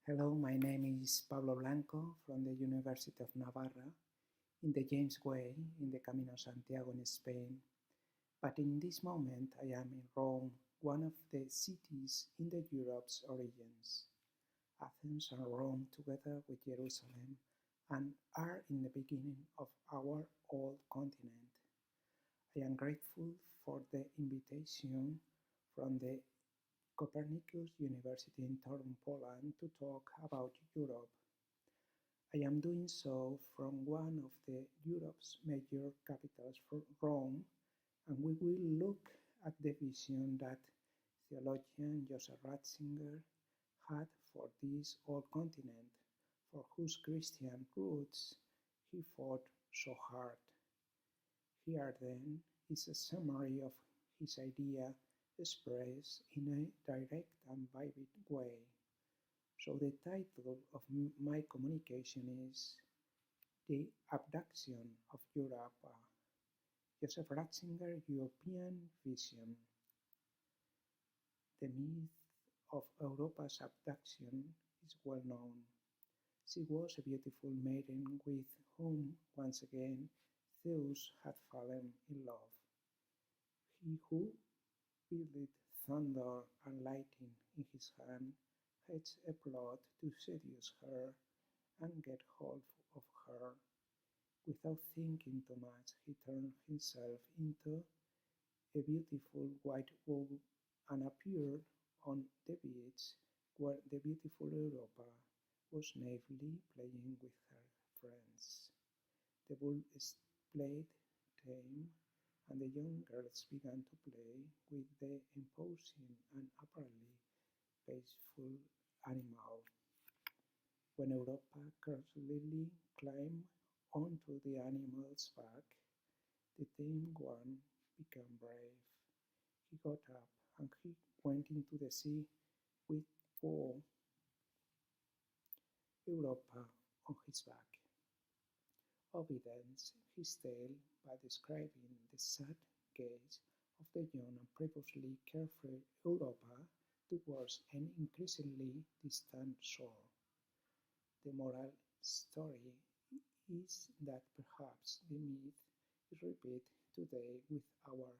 Hello, my name is Pablo Blanco from the University of Navarra in the James Way in the Camino Santiago in Spain. But in this moment I am in Rome, one of the cities in the Europe's origins. Athens and Rome together with Jerusalem and are in the beginning of our old continent. I am grateful for the invitation from the Copernicus University in Toruń, Poland to talk about Europe. I am doing so from one of the Europe's major capitals, Rome, and we will look at the vision that theologian Joseph Ratzinger had for this old continent, for whose Christian roots he fought so hard. Here then is a summary of his idea expressed in a direct and vivid way. So the title of my communication is The Abduction of Europe, Joseph Ratzinger European Vision. The myth of Europa's abduction is well known. She was a beautiful maiden with whom, once again, Zeus had fallen in love. He who wielded thunder and lightning in his hand hatched a plot to seduce her and get hold of her. Without thinking too much, he turned himself into a beautiful white bull and appeared on the beach where the beautiful Europa was naively playing with her friends. The bull played tame, and the young girls began to play with the imposing and apparently peaceful animal. When Europa carelessly climbed onto the animal's back, the tame one became brave. He got up and he went into the sea with poor Europa on his back. Evidence his tale by describing the sad gaze of the young and previously carefree Europa towards an increasingly distant shore. The moral story is that perhaps the myth is repeated today with our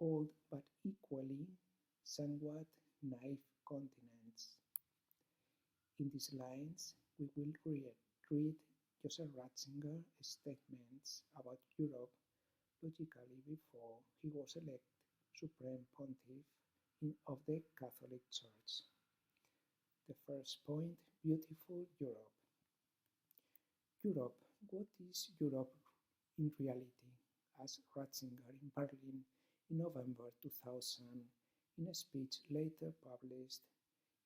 old but equally somewhat naive continents. In these lines, we will read Joseph Ratzinger's statements about Europe logically before he was elected Supreme Pontiff of the Catholic Church. The first point, beautiful Europe. Europe, what is Europe in reality? Asked Ratzinger in Berlin in November 2000 in a speech later published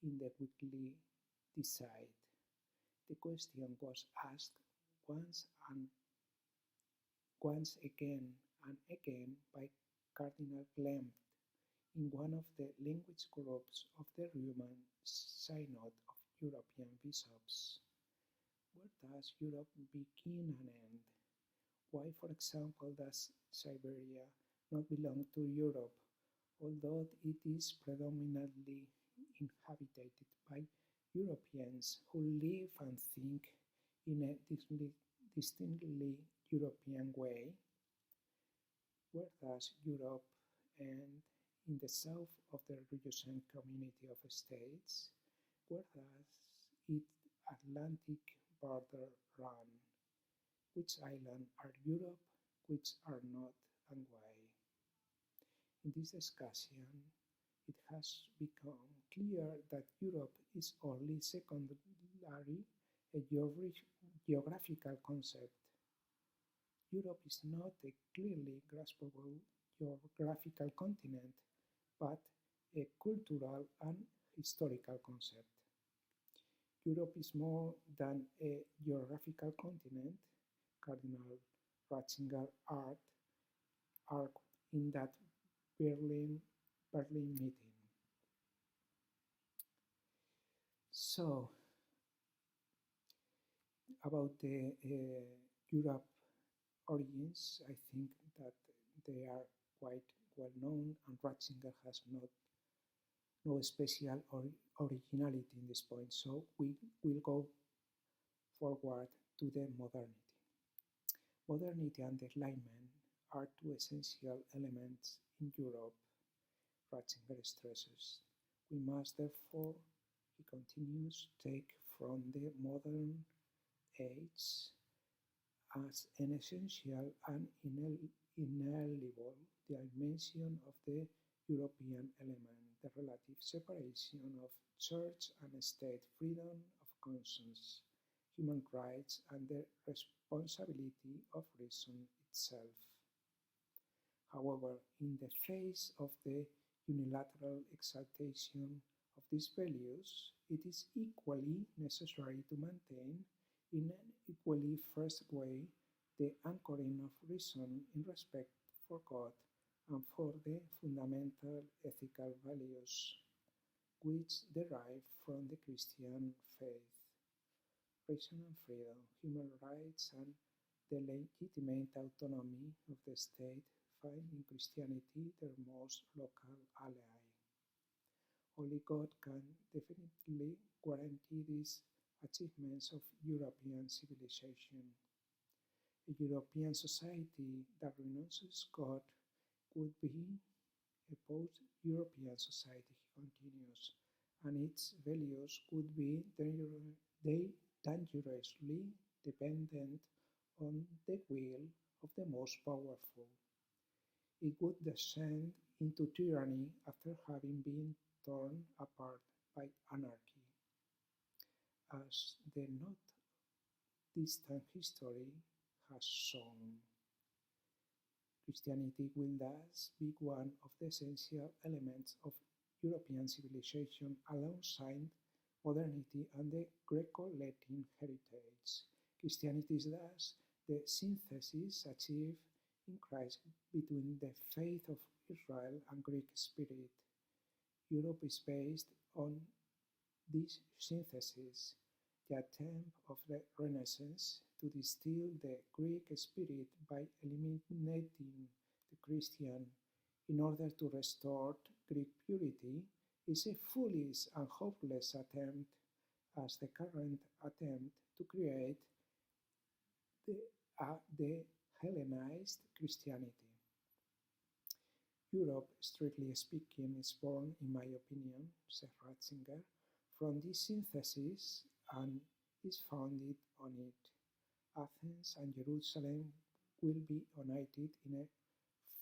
in the weekly Decide. The question was asked once again and again by Cardinal Klempt in one of the language groups of the Roman Synod of European Bishops. Where does Europe begin and end? Why, for example, does Siberia not belong to Europe, although it is predominantly inhabited by Europeans who live and think in a distinctly European way? Where does Europe end in the south of the Eurasian community of states? Where does its Atlantic border run? Which islands are Europe, which are not, and why? In this discussion, it has become clear that Europe is only secondarily a geographical concept. Europe is not a clearly graspable geographical continent, but a cultural and historical concept. Europe is more than a geographical continent, Cardinal Ratzinger argued in that Berlin meeting. So, about the Europe origins, I think that they are quite well known, and Ratzinger has not no special originality in this point, so we will go forward to the modernity. Modernity and enlightenment are two essential elements in Europe, Ratzinger stresses. We must therefore, he continues, take from the modern age as an essential and inalienable dimension of the European element, the relative separation of church and state, freedom of conscience, human rights, and the responsibility of reason itself. However, in the face of the unilateral exaltation of these values, it is equally necessary to maintain, in an equally first way, the anchoring of reason in respect for God and for the fundamental ethical values which derive from the Christian faith. Reason and freedom, human rights, and the legitimate autonomy of the state find in Christianity their most local ally. Only God can definitely guarantee these achievements of European civilization. A European society that renounces God would be a post-European society, he continues, and its values would be dangerously dependent on the will of the most powerful. It would descend into tyranny after having been torn apart by anarchy. As the not distant history has shown, Christianity will thus be one of the essential elements of European civilization alongside modernity and the Greco-Latin heritage. Christianity is thus the synthesis achieved in Christ between the faith of Israel and Greek spirit. Europe is based on this synthesis, the attempt of the Renaissance to distill the Greek spirit by eliminating the Christian in order to restore Greek purity is a foolish and hopeless attempt as the current attempt to create the Hellenized Christianity. Europe, strictly speaking, is born, in my opinion, said Ratzinger, from this synthesis and is founded on it. Athens and Jerusalem will be united in a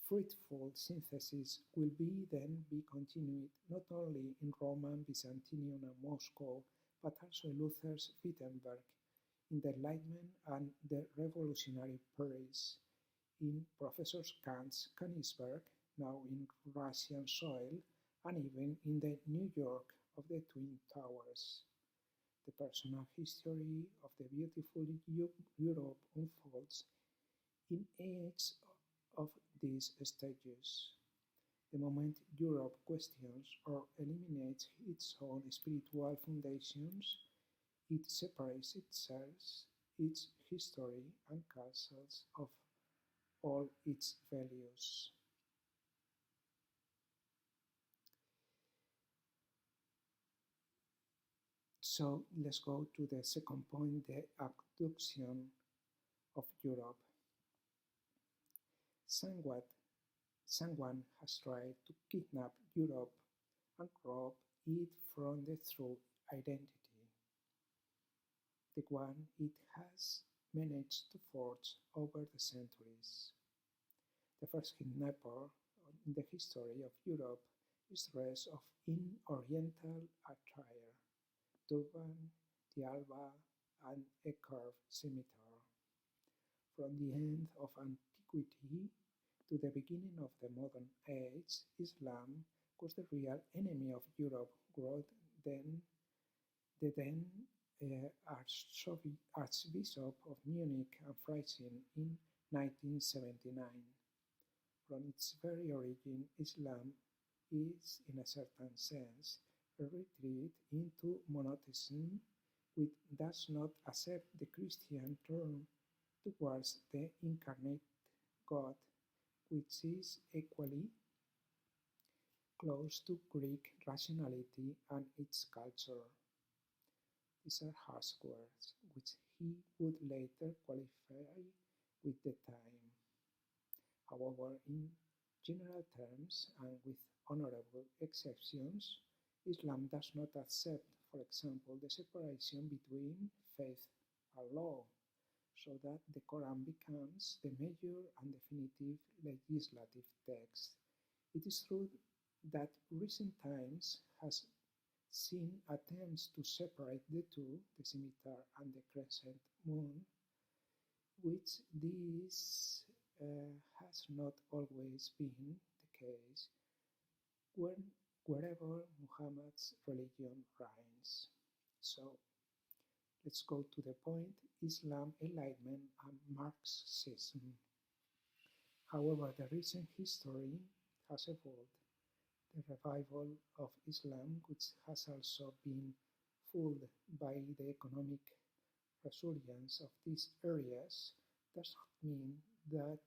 fruitful synthesis will then be continued not only in Roman, Byzantium and Moscow, but also in Luther's Wittenberg, in the Enlightenment and the revolutionary Paris, in Professor Kant's Königsberg, now in Russian soil, and even in the New York of the Twin Towers. The personal history of the beautiful Europe unfolds in each of these stages. The moment Europe questions or eliminates its own spiritual foundations, it separates itself, its history, and cancels of all its values. So let's go to the second point, the abduction of Europe. Someone has tried to kidnap Europe and rob it from the true identity, the one it has managed to forge over the centuries. The first kidnapper in the history of Europe is dressed in Oriental attire, turban, tiara, and a curved scimitar. From the end of antiquity to the beginning of the modern age, Islam was the real enemy of Europe, wrote the then Archbishop of Munich and Freising in 1979. From its very origin, Islam is, in a certain sense, a retreat into monotheism, which does not accept the Christian turn towards the incarnate God, which is equally close to Greek rationality and its culture. These are harsh words, which he would later qualify with the time. However, in general terms and with honorable exceptions, Islam does not accept, for example, the separation between faith and law, so that the Quran becomes the major and definitive legislative text. It is true that recent times has seen attempts to separate the two, the scimitar and the crescent moon, which this has not always been the case when, wherever Muhammad's religion reigns. So let's go to the point: Islam, Enlightenment, and Marxism. However, the recent history has evolved. The revival of Islam, which has also been fueled by the economic resurgence of these areas, does not mean that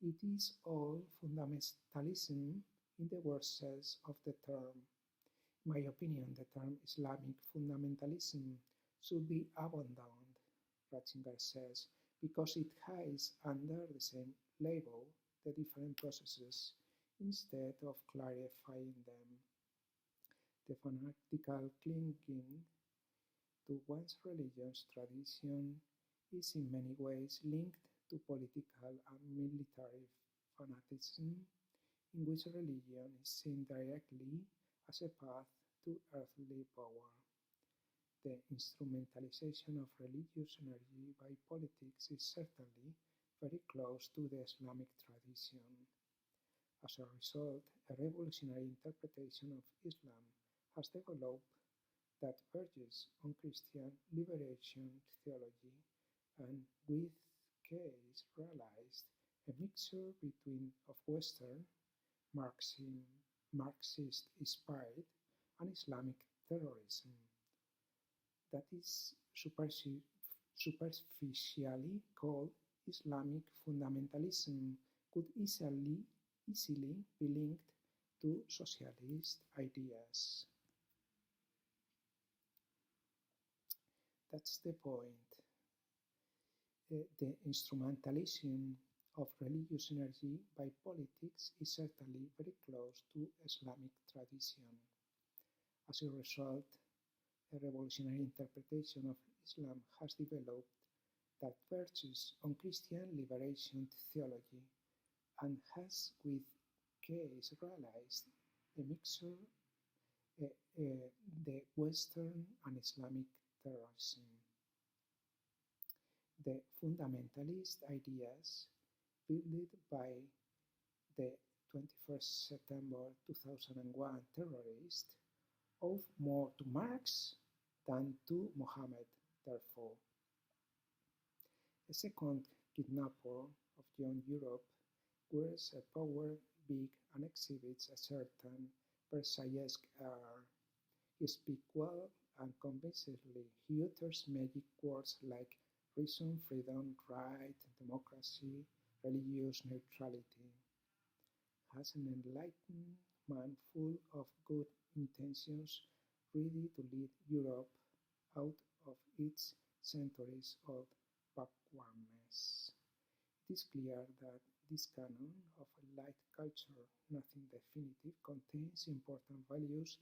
it is all fundamentalism in the worst sense of the term. In my opinion, the term Islamic fundamentalism should be abandoned, Ratzinger says, because it hides under the same label the different processes instead of clarifying them. The fanatical clinging to one's religion's tradition is in many ways linked to political and military fanaticism, in which religion is seen directly as a path to earthly power. The instrumentalization of religious energy by politics is certainly very close to the Islamic tradition. As a result, a revolutionary interpretation of Islam has developed that verges on Christian liberation theology and with case realized a mixture between of Western Marxist-inspired and Islamic terrorism that is superficially called Islamic fundamentalism could easily be linked to socialist ideas. That's the point. The instrumentalism of religious energy by politics is certainly very close to Islamic tradition. As a result, a revolutionary interpretation of Islam has developed that verges on Christian liberation theology and has with case realized a mixture the Western and Islamic terrorism. The fundamentalist ideas built by the 21st September 2001 terrorists owe more to Marx than to Mohammed, therefore. A second kidnapper of young Europe wears a power big and exhibits a certain Versaillesque air. He speaks well and convincingly. He utters magic words like reason, freedom, right, democracy, religious neutrality. As an enlightened man full of good intentions, ready to lead Europe out of its centuries-old backwardness. It is clear that this canon of a light culture, nothing definitive, contains important values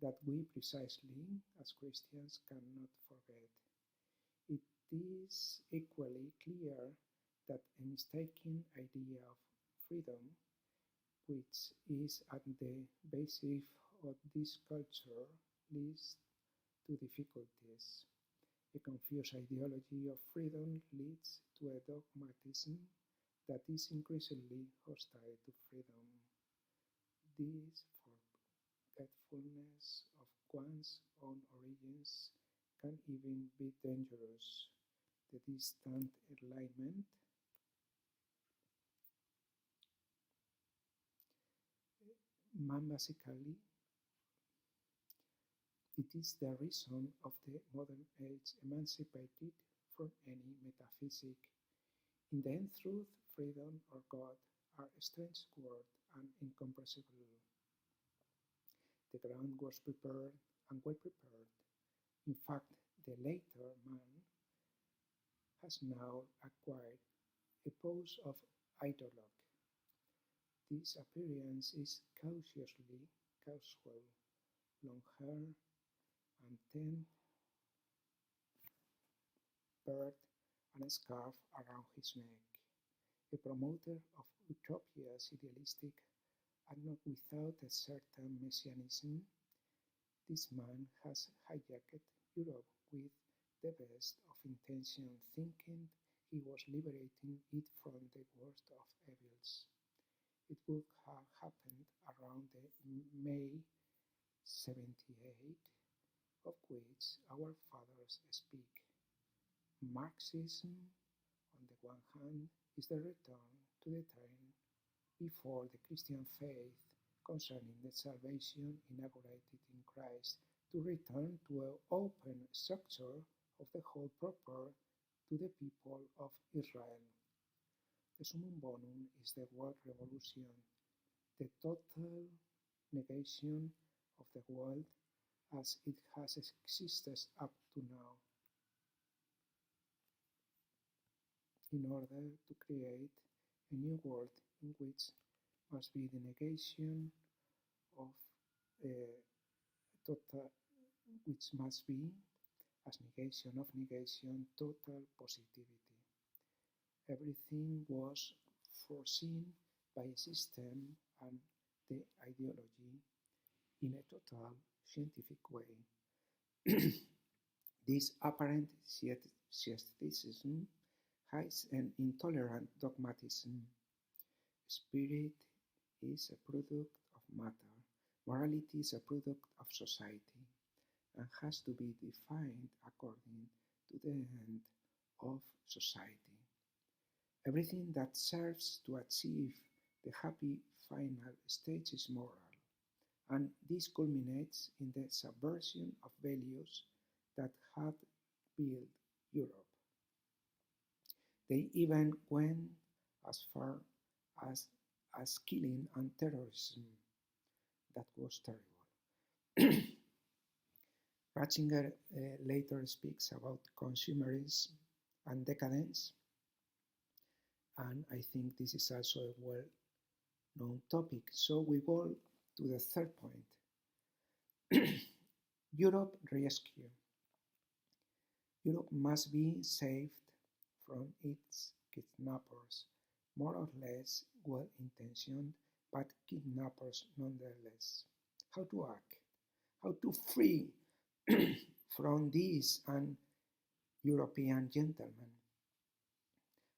that we precisely, as Christians, cannot forget. It is equally clear that a mistaken idea of freedom, which is at the basis of this culture, leads to difficulties. A confused ideology of freedom leads to a dogmatism that is increasingly hostile to freedom. This forgetfulness of one's own origins can even be dangerous. The distant enlightenment man basically it is the reason of the modern age emancipated from any metaphysic. In the end, truth, freedom, or God are strange words and incomprehensible. The ground was prepared and well prepared. In fact, the later man has now acquired a pose of ideologue. This appearance is cautiously casual, long hair and thin beard and a scarf around his neck. A promoter of utopias idealistic and not without a certain messianism, this man has hijacked Europe with the best of intention, thinking he was liberating it from the worst of evils. It would have happened around the May 78, of which our fathers speak. Marxism, on the one hand, is the return to the time before the Christian faith concerning the salvation inaugurated in Christ, to return to an open structure of the whole proper to the people of Israel. The summum bonum is the world revolution, the total negation of the world as it has existed up to now, in order to create a new world in which must be the negation of total, which must be, as negation of negation, total positivity. Everything was foreseen by a system and the ideology in a total scientific way. This apparent scientificism hides an intolerant dogmatism. Spirit is a product of matter. Morality is a product of society and has to be defined according to the end of society. Everything that serves to achieve the happy final stage is moral, and this culminates in the subversion of values that had built Europe. They even went as far as killing and terrorism. That was terrible. Ratzinger later speaks about consumerism and decadence, and I think this is also a well-known topic. So we go to the third point. Europe rescue. Europe must be saved from its kidnappers, more or less well-intentioned, but kidnappers nonetheless. How to act? How to free from these un-European gentlemen?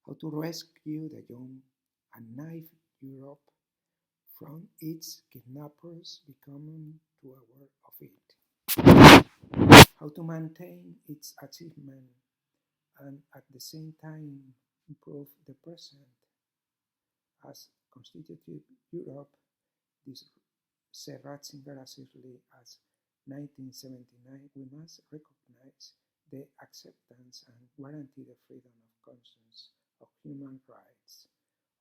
How to rescue the young and naive Europe from its kidnappers becoming too aware of it? How to maintain its achievement and at the same time improve the present? As constitutive Europe, this said Ratzinger as early as 1979, we must recognize the acceptance and guarantee the freedom of conscience, of human rights,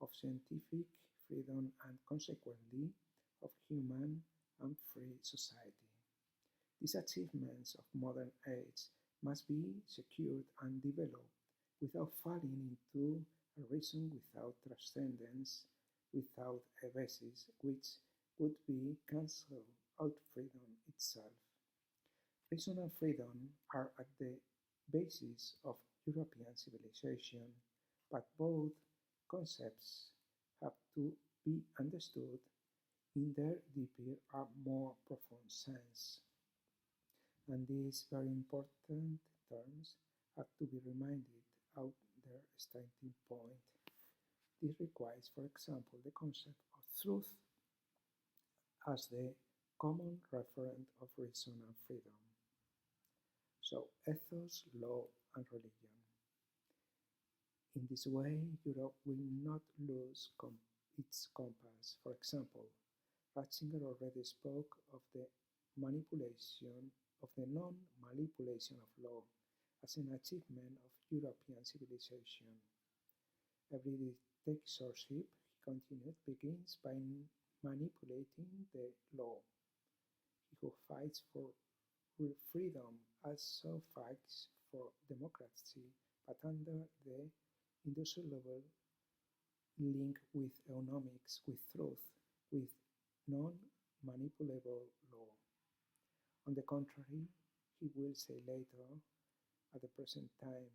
of scientific freedom, and consequently of human and free society. These achievements of modern age must be secured and developed without falling into a reason without transcendence, without a basis which would be cancelled out freedom itself. Reason and freedom are at the basis of European civilization, but both concepts have to be understood in their deeper and more profound sense. And these very important terms have to be reminded of their starting point. This requires, for example, the concept of truth as the common referent of reason and freedom. So, ethos, law, and religion. In this way, Europe will not lose its compass. For example, Ratzinger already spoke of the non-manipulation of law as an achievement of European civilization. Every dictatorship, he continued, begins by manipulating the law. He who fights for freedom also fights for democracy, but under the indissoluble link with economics, with truth, with non-manipulable law. On the contrary, he will say later, at the present time,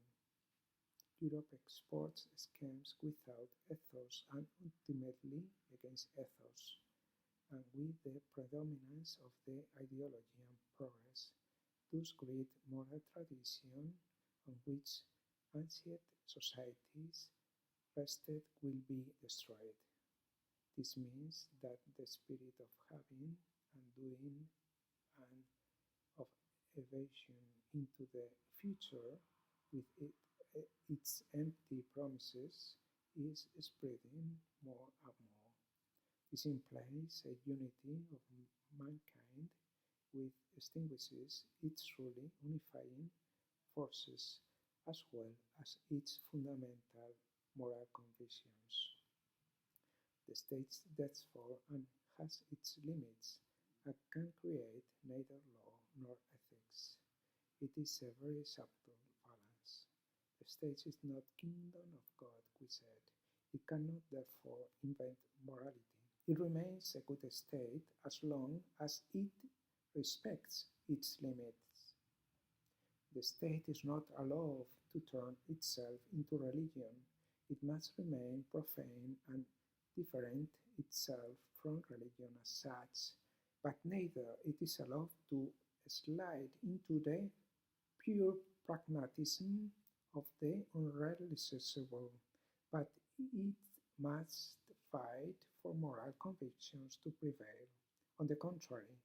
Europe exports schemes without ethos and ultimately against ethos, and with the predominance of the ideology and progress, thus great moral tradition on which ancient societies rested will be destroyed. This means that the spirit of having and doing and of evasion into the future with its empty promises is spreading more and more. This implies a unity of mankind which extinguishes its truly unifying forces as well as its fundamental moral convictions. The state therefore has its limits and can create neither law nor ethics. It is a very subtle balance. The state is not kingdom of God, we said. It cannot therefore invent morality. It remains a good state as long as it respects its limits. The state is not allowed to turn itself into religion. It must remain profane and different itself from religion as such, but neither it is allowed to slide into the pure pragmatism of the unrealizable, but it must fight for moral convictions to prevail. On the contrary,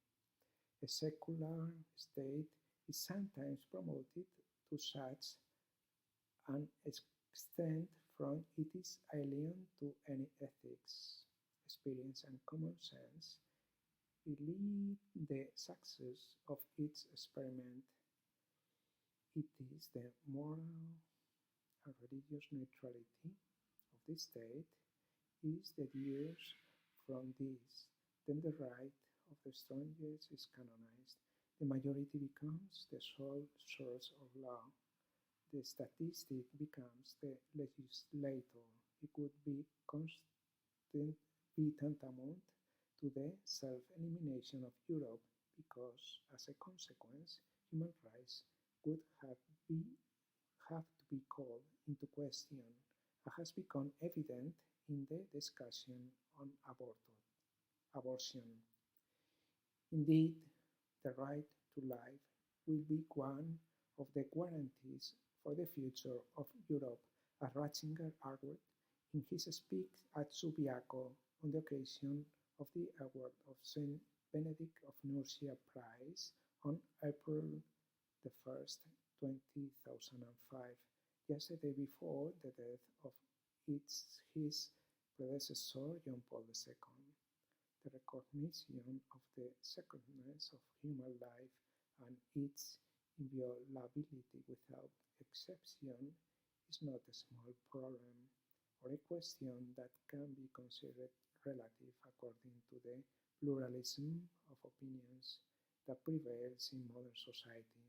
a secular state is sometimes promoted to such an extent from it is alien to any ethics, experience and common sense, believe the success of its experiment. It is the moral and religious neutrality of the state is deduced from this. Then the right of the strongest is canonized. The majority becomes the sole source of law. The statistic becomes the legislator. It would be tantamount to the self-elimination of Europe because, as a consequence, human rights would have to be called into question, as has become evident in the discussion on abortion. Indeed, the right to life will be one of the guarantees for the future of Europe, as Ratzinger argued in his speech at Subiaco on the occasion of the award of Saint Benedict of Nursia Prize on April the 1st, 2005, just a day before the death of his predecessor John Paul II. The recognition of the sacredness of human life and its inviolability without exception is not a small problem or a question that can be considered relative according to the pluralism of opinions that prevails in modern society.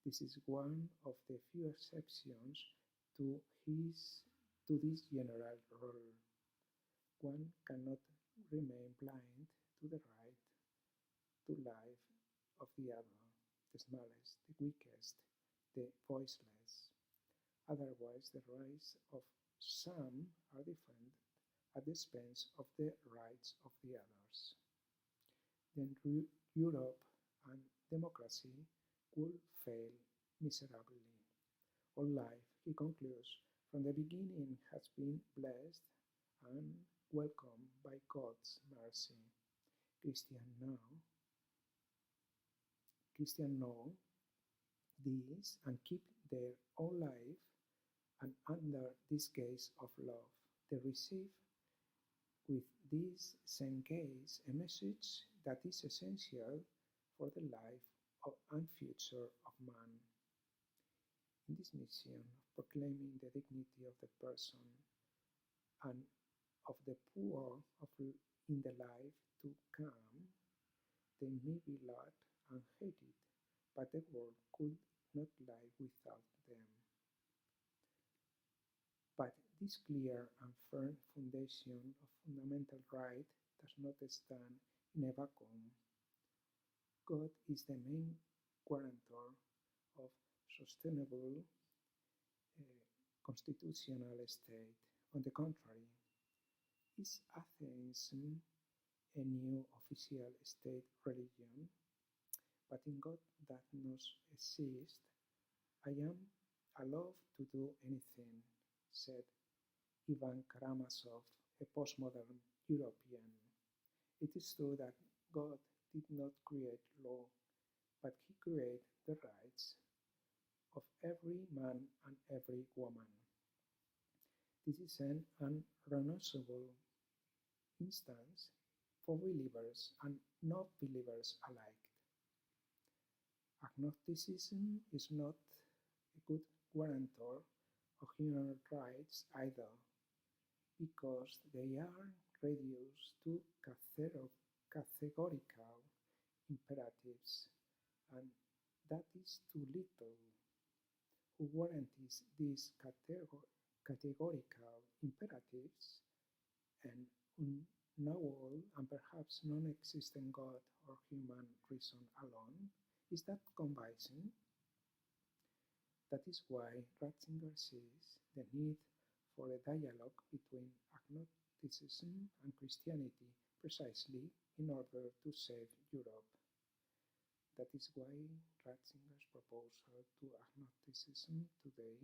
This is one of the few exceptions to this general rule. One cannot remain blind to the right to life of the other, the smallest, the weakest, the voiceless. Otherwise, the rights of some are defended at the expense of the rights of the others. Then Europe and democracy will fail miserably. All life, he concludes, from the beginning has been blessed and welcomed by God's mercy. Christians know this and keep their own life and under this gaze of love. They receive with this same gaze a message that is essential for the life and future of man. In this mission of proclaiming the dignity of the person and of the poor in the life to come, They may be loved and hated, but the world could not live without them. But this clear and firm foundation of fundamental right does not stand in a vacuum. God is the main guarantor of sustainable constitutional state. On the contrary, is atheism a new official state religion? But in God that not exist, I am allowed to do anything, said Ivan Karamazov, a postmodern European. It is true that God did not create law, but he created the rights of every man and every woman. This is an unrenounceable instance for believers and non-believers alike. Agnosticism is not a good guarantor of human rights either, because they are reduced to categorical imperatives, and that is too little. Who guarantees these categorical imperatives? An unknowable and perhaps non-existent God or human reason alone? Is that convincing? That is why Ratzinger sees the need for a dialogue between agnosticism and Christianity precisely in order to save Europe. That is why Ratzinger's proposal to agnosticism today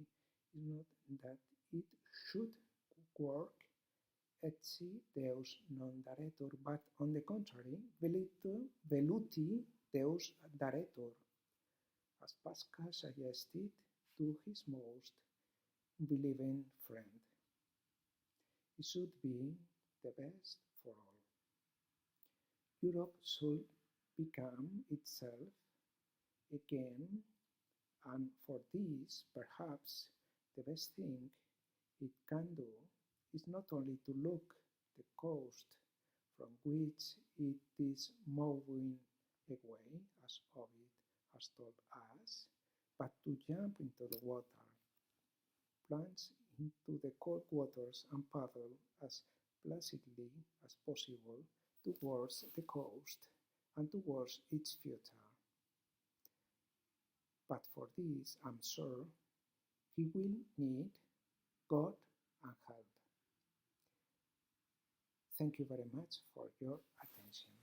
is not that it should work etsi Deus non daretur, but on the contrary, veluti Deus daretur, as Pascal suggested to his most believing friend. It should be the best for all. Europe should become itself again, and for this, perhaps the best thing it can do is not only to look the coast from which it is moving away, as Ovid has told us, but to jump into the water, plunge into the cold waters and paddle as placidly as possible towards the coast and towards its future. But for this, I'm sure, he will need God and help. Thank you very much for your attention.